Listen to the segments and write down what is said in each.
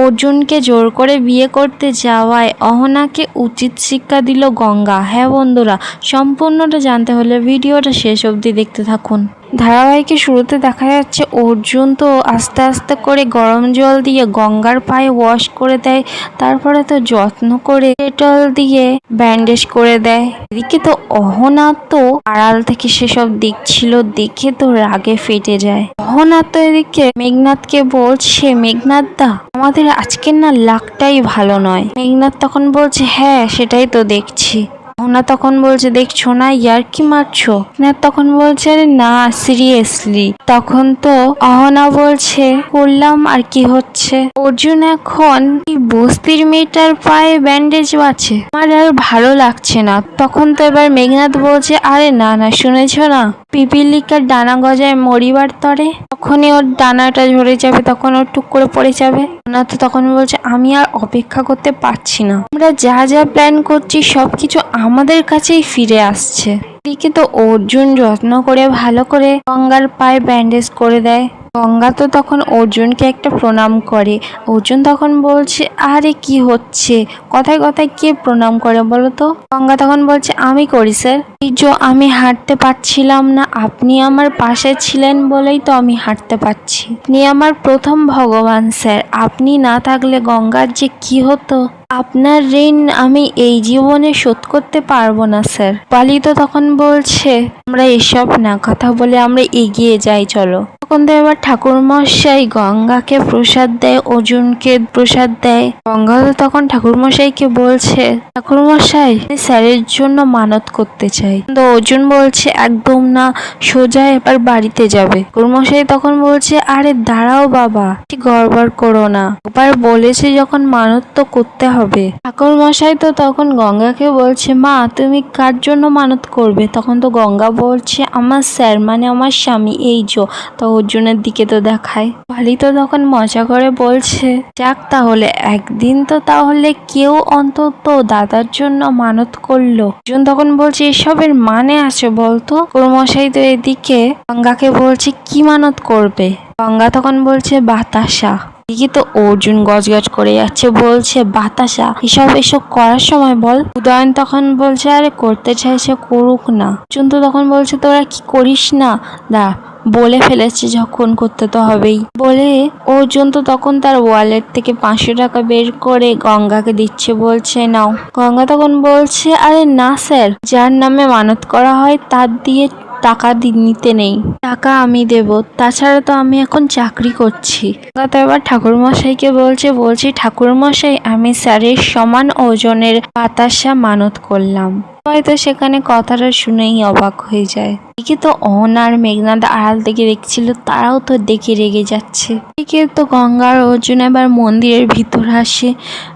অর্জুনকে জোর করে বিয়ে করতে যাওয়ায় অহনাকে উচিত শিক্ষা দিল গঙ্গা। হ্যাঁ বন্ধুরা, সম্পূর্ণটা জানতে হলে ভিডিওটা শেষ অবধি দেখতে থাকুন। ধারাবাহিকের শুরুতে দেখা যাচ্ছে অর্জুন তো আস্তে আস্তে করে গরম জল দিয়ে গঙ্গার পায়ে ওয়াশ করে দেয়, তারপরে তো যত্ন করে ডেটল দিয়ে ব্যান্ডেজ করে দেয়। এদিকে তো অহনা তো আড়াল থেকে সেসব দেখছিল, দেখে তো রাগে ফেটে যায়। অহনা তো এদিকে মেঘনাথকে বলছে, মেঘনাথ দা আমাদের আজকের না লাকটাই ভালো নয়। মেঘনাথ তখন বলছে, হ্যাঁ সেটাই তো দেখছি। অহনা তখন বলছে, দেখছো না ইয়ার কি মারছো? না তখন বলছে, আরে না সিরিয়াসলি। তখন তো অহনা বলছে, করলাম আর কি হচ্ছে? অর্জুন এখন বস্তির মেয়েটার পায়ে ব্যান্ডেজ আছে, আমার আর ভালো লাগছে না। তখন তো এবার মেঘনাথ বলছে, আরে না না শুনেছো না, পিপিলিকার ডানা গজায় মরিবার তরে, তখনই ওর ডানাটা ঝরে যাবে, তখন ওর টুক করে পড়ে যাবে। না তো তখন বলছে, আমি আর অপেক্ষা করতে পারছি না, আমরা যা যা প্ল্যান করছি সবকিছু আমাদের কাছেই ফিরে আসছে। এদিকে তো অর্জুন যত্ন করে ভালো করে গঙ্গার পায়ে ব্যান্ডেজ করে দেয়। গঙ্গা তো তখন অর্জুনকে একটা প্রণাম করে। অর্জুন তখন বলছে, আরে কি হচ্ছে, কথায় কথায় কে প্রণাম করে বলো তো? গঙ্গা তখন বলছে, আমি করি স্যার, এই যে আমি হাঁটতে পারছিলাম না, আপনি আমার পাশে ছিলেন বলেই তো আমি হাঁটতে পারছি। আপনি আমার প্রথম ভগবান স্যার, আপনি না থাকলে গঙ্গার যে কি হতো, আপনার ঋণ আমি এই জীবনে শোধ করতে পারবো না স্যার। পালি তো তখন বলছে, আমরা এসব না কথা বলে আমরা এগিয়ে যাই চলো। তখন তো এবার ঠাকুরমশাই গঙ্গাকে প্রসাদ দেয়, অর্জুনকে প্রসাদ দেয়। গঙ্গা তো তখন ঠাকুরমশাইকে বলছে, ঠাকুরমশাই স্যারের জন্য মানত করতে চাই। তো অর্জুন বলছে, একদম না, সোজা এবার বাড়িতে যাবে। ঠাকুরমশাই তখন বলছে, আরে দাঁড়াও বাবা, গড়বড় করো না, একবার বলেছে যখন মানত তো করতে হবে। ঠাকুরমশাই তো তখন গঙ্গাকে বলছে, মা তুমি কার জন্য মানত করবে? তখন তো গঙ্গা বলছে, আমার স্যার মানে আমার স্বামী এই যো। তো অর্জুনের দিকে তো দেখায়। বালি তো তখন মজা করে বলছে, যাক তাহলে একদিন তো তাহলে কেউ অন্তত দাদার জন্য মানত করলো। অর্জুন তখন বলছে, এসবের মানে আছে বলতো? ঠাকুরমশাই তো এদিকে গঙ্গাকে বলছে, কি মানত করবে? গঙ্গা তখন বলছে, বাতাসা। এদিকে তো অর্জুন গজগজ করে যাচ্ছে, বলছে বাতাসা এসব করার সময় বল। উদয়ন তখন বলছে, আরে করতে চাইছে করুক না। অর্জুন তো তখন বলছে, তোরা কি করিস না, দা বলে ফেলেছে যখন করতে তো হবেই। বলে অর্জুন তো তখন তার ওয়ালেট থেকে 500 টাকা বের করে গঙ্গাকে দিচ্ছে, বলছে নাও। গঙ্গা তখন বলছে, আরে না স্যার, যার নামে মানত করা হয় তার দিয়ে টাকা নিতে নেই, টাকা আমি দেব, তাছাড়া তো আমি এখন চাকরি করছি। তো এবার ঠাকুরমশাইকে বলছি ঠাকুরমশাই আমি স্যারের সমান ওজনের বাতাসা মানত করলাম। হয়তো সেখানে কথাটা শুনেই অবাক হয়ে যায়। এদিকে তো অহনার মেঘনাথ আড়াল থেকে দেখছিল, তারাও তো দেখে রেগে যাচ্ছে। এদিকে তো গঙ্গার অর্জুন এবার মন্দিরের ভিতর আসে।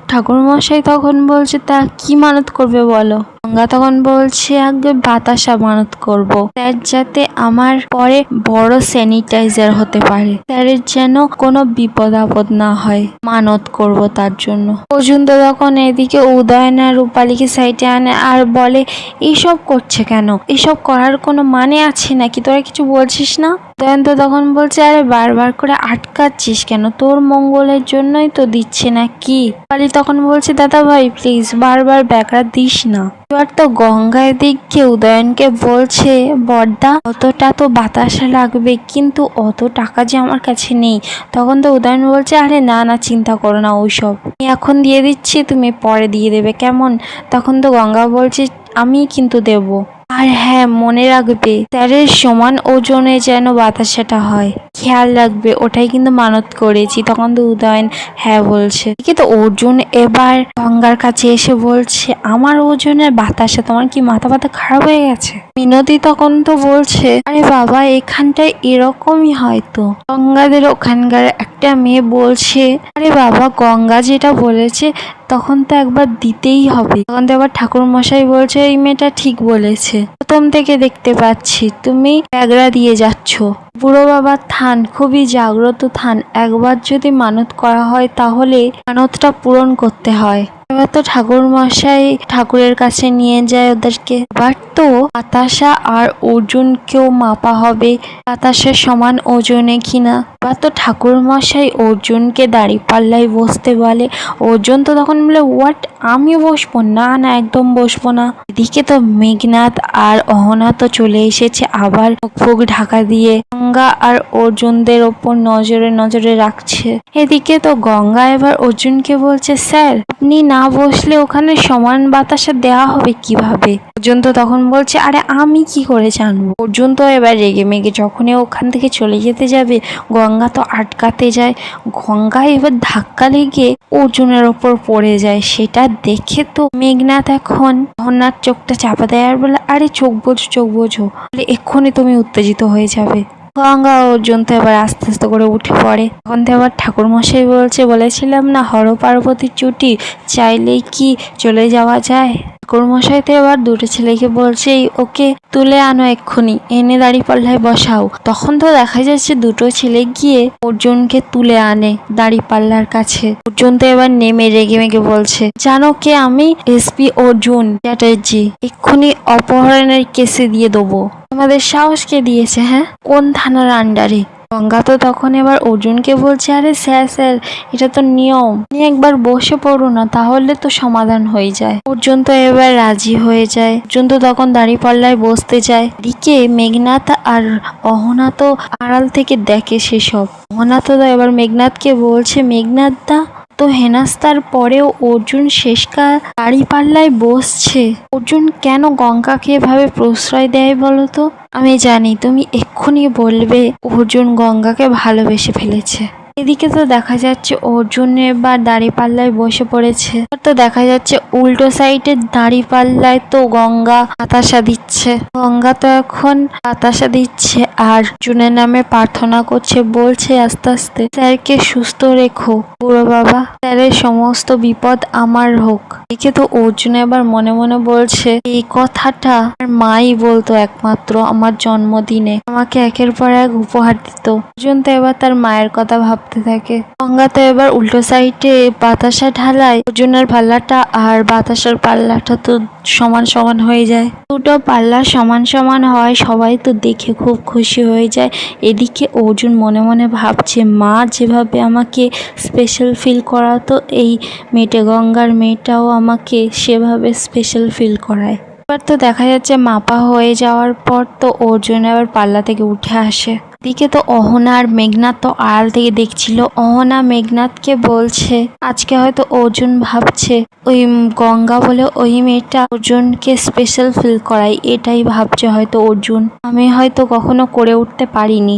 ঠাকুরমশাই তখন বলছে, তা কি মানত করবে বলো? গঙ্গা তখন বলছে, আগে বাতাসা মানত করব, স্যার যাতে আমার পরে বড় স্যানিটাইজার হতে পারে, স্যারের যেন কোনো বিপদ আপদ না হয়, মানত করব তার জন্য। অর্জুন তো তখন এদিকে উদয়ন আর রূপালীকে সাইডে আনে আর বলে, এইসব করছে কেন? এসব করার কোনো মানে আছে নাকি? তোরা কিছু বলছিস না? উদয়ন তো তখন বলছে, আরে বারবার করে আটকাচ্ছিস কেন? তোর মঙ্গলের জন্যই তো দিচ্ছে না কি? রূপালী তখন বলছে, দাদা ভাই প্লিজ বারবার ব্যাকরা দিস না। এবার তো গঙ্গার দিকে উদয়নকে বলছে, বড়দা অতটা তো বাতাসা লাগবে, কিন্তু অত টাকা যে আমার কাছে নেই। তখন তো উদয়ন বলছে, আরে না না চিন্তা করো না, ওইসব আমি এখন দিয়ে দিচ্ছি, তুমি পরে দিয়ে দেবে কেমন? তখন তো গঙ্গা বলছে, আমি কিন্তু দেবো, আর হ্যাঁ মনে রাখবে স্যারের সমান ওজনে যেন বাতাসাটা হয়, খেয়াল রাখবে, ওটাই কিন্তু মানত করেছি। তখন তো উদয়ন হ্যাঁ বলছে। ঠিক তো অর্জুন এবার গঙ্গার কাছে এসে বলছে, আমার ওজনের বাতাসা, তোমার কি মাথা ব্যথা খারাপ হয়ে গেছে? মিনতি তখন তো বলছে, আরে বাবা এখানটায় এরকমই হয়তো। গঙ্গাদের ওখানকার একটা মেয়ে বলছে, আরে বাবা গঙ্গা যেটা বলেছে তখন তো একবার দিতেই হবে। তখন তো আবার ঠাকুর মশাই বলছে, এই মেয়েটা ঠিক বলেছে, প্রথম থেকে দেখতে পাচ্ছি তুমি ব্যাগরা দিয়ে যাচ্ছ। বুড়ো বাবার থান খুবই জাগ্রত থান, একবার যদি মানত করা হয় তাহলে মানতটা পূরণ করতে হয়। এবার তো ঠাকুর মশাই ঠাকুরের কাছে নিয়ে যায় ওদেরকে। এবার তো বাতাসা আর অর্জুনকেও মাপা হবে, বাতাসের সমান ওজনে কিনা। এবার তো ঠাকুর মশাই অর্জুনকে দাঁড়িপাল্লায় বসতে বলে। অর্জুন তো তখন বলে, হোয়াট, আমি বসবো না? না, একদম বসবো না। এদিকে তো মেঘনাথ আর অহনা তো চলে এসেছে আবার মুখ ঢাকা দিয়ে, গঙ্গা আর অর্জুনদের ওপর নজরে নজরে রাখছে। এদিকে তো গঙ্গা এবার অর্জুনকে বলছে, স্যার আপনি না বসলে ওখানে সমান বাতাসা দেওয়া হবে কিভাবে? অর্জুন তো তখন বলছে, আরে আমি কি করে জানবো? অর্জুন তো এবার রেগে মেগে যখনই ওখান থেকে চলে যেতে যাবে, গঙ্গা তো আটকাতে যায়। গঙ্গা এবার ধাক্কা লেগে অর্জুনের ওপর পড়ে যায়। সেটা দেখে তো মেঘনাথ এখন অহনার চোখটা চাপা দেয় আর বলে, আরে চোখ বোঝো, চোখ বোঝো, বলে এক্ষুনি তুমি উত্তেজিত হয়ে যাবে। গঙ্গা অর্জুন তো এবার আস্তে আস্তে করে উঠে পড়ে। তখন তো এবার ঠাকুর মশাই বলেছিলাম না হর পার্বতীর চুটি, চাইলেই কি চলে যাওয়া যায়? ঠাকুর মশাই তো এবার দুটো ছেলেকে বলছে, ওকে তুলে আনো এক্ষুনি, এনে দাঁড়িপাল্লায় বসাও। তখন তো দেখা যাচ্ছে দুটো ছেলে গিয়ে অর্জুনকে তুলে আনে দাঁড়িপাল্লার কাছে। অর্জুন তো এবার নেমে রেগে মেগে বলছে, জানো কে আমি? এসপি অর্জুন চ্যাটার্জি, এক্ষুনি অপহরণের কেসে দিয়ে দেবো। আমাদের সাহস কে দিয়েছে? হ্যাঁ, কোন থানার আন্ডারে? গঙ্গা তো তখন এবার অর্জুনকে বলছে, আরে স্যার স্যার, এটা তো নিয়ম, আপনি একবার বসে পড়ো না, তাহলে তো সমাধান হয়ে যায়। অর্জুন তো এবার রাজি হয়ে যায়। অর্জুন তো তখন দাঁড়িপাল্লায় বসতে যায়। এদিকে মেঘনাথ আর অহনা তো আড়াল থেকে দেখে সেসব। অহনা তো এবার মেঘনাথকে বলছে, মেঘনাথ দা, তো হেনাস্তার পরেও অর্জুন শেষকাল দাঁড়িপাল্লায় বসছে। অর্জুন কেন গঙ্গাকে এভাবে প্রশ্রয় দেয় বলো তো? আমি জানি তুমি এক্ষুনি বলবে অর্জুন গঙ্গাকে ভালোবেসে ফেলেছে। এদিকে তো দেখা যাচ্ছে অর্জুন এবার দাঁড়িপাল্লায় বসে পড়েছে। তো দেখা যাচ্ছে উল্টো সাইডের দাঁড়িপাল্লায় তো গঙ্গা বাতাসা দিচ্ছে। গঙ্গা তো এখন বাতাসা দিচ্ছে আর অর্জুনের নামে প্রার্থনা করছে, বলছে আস্তে আস্তে, স্যারকে সুস্থ রেখো বুড়ো বাবা, স্যারের সমস্ত বিপদ আমার হোক। এদিকে তো অর্জুন এবার মনে মনে বলছে, এই কথাটা আর মাই বলতো একমাত্র আমার জন্মদিনে, আমাকে একের পর এক উপহার দিত। অর্জুন তো এবার তার মায়ের কথা ভাবতে থাকে। গঙ্গা তো এবার উল্টো সাইডে বাতাসা ঢালায়, অর্জুনের পাল্লাটা আর বাতাসার পাল্লাটা তো সমান সমান হয়ে যায়। দুটো পাল্লা সমান সমান হয়, সবাই তো দেখে খুব খুশি হয়ে যায়। এদিকে অর্জুন মনে মনে ভাবছে, মা যেভাবে আমাকে স্পেশাল ফিল করাতো, এই মেটে গঙ্গার মেয়েটাও আমাকে সেভাবে স্পেশাল ফিল করায়। এবার তো দেখা যাচ্ছে মাপা হয়ে যাওয়ার পর তো অর্জুন এবার পাল্লা থেকে উঠে আসে। দিকে তো অহনা আর মেঘনাথ তো আড়াল থেকে দেখছিল। অহনা মেঘনাথকে বলছে, আজকে হয়তো অর্জুন ভাবছে ওই গঙ্গা বলে ওই মেয়েটা অর্জুনকে স্পেশাল ফিল করাই, এটাই ভাবছে হয়তো অর্জুন। আমি হয়তো কখনো করে উঠতে পারিনি।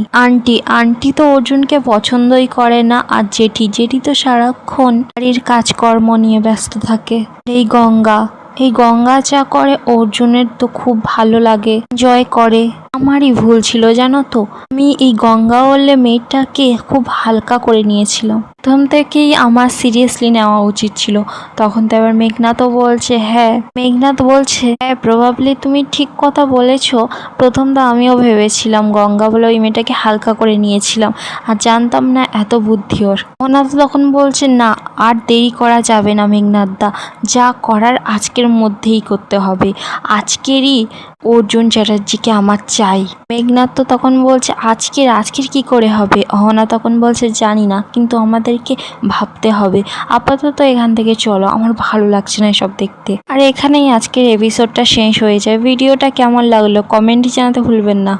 আন্টি তো অর্জুনকে পছন্দই করে না, আর জেঠি তো সারাক্ষণ বাড়ির কাজকর্ম নিয়ে ব্যস্ত থাকে। এই গঙ্গা যা করে অর্জুনের তো খুব ভালো লাগে, এনজয় করে। আমারই ভুল ছিল জানো তো, আমি এই গঙ্গা বললে মেয়েটাকে খুব হালকা করে নিয়েছিলাম। প্রথম থেকেই আমার সিরিয়াসলি নেওয়া উচিত ছিল। তখন তো এবার মেঘনাথও বলছে, মেঘনাথ বলছে, হ্যাঁ প্রবাবলি তুমি ঠিক কথা বলেছো। প্রথম তো আমিও ভেবেছিলাম গঙ্গা বলে ওই মেয়েটাকে হালকা করে নিয়েছিলাম, আর জানতাম না এত বুদ্ধি ওর। মেঘনাথ তখন বলছে, না আর দেরি করা যাবে না মেঘনাথ দা, যা করার আজকের মধ্যেই করতে হবে। আজকেরই অর্জুন চ্যাটার্জিকে আমার চাই। মেঘনাথ তো তখন বলছে, আজকের কি করে হবে? অহনা তখন বলছে, জানি না, কিন্তু আমাদেরকে ভাবতে হবে। আপাতত এখান থেকে চলো, আমার ভালো লাগছে না এসব দেখতে। আর এখানেই আজকের এপিসোডটা শেষ হয়ে যায়। ভিডিওটা কেমন লাগলো কমেন্টে জানাতে ভুলবেন না।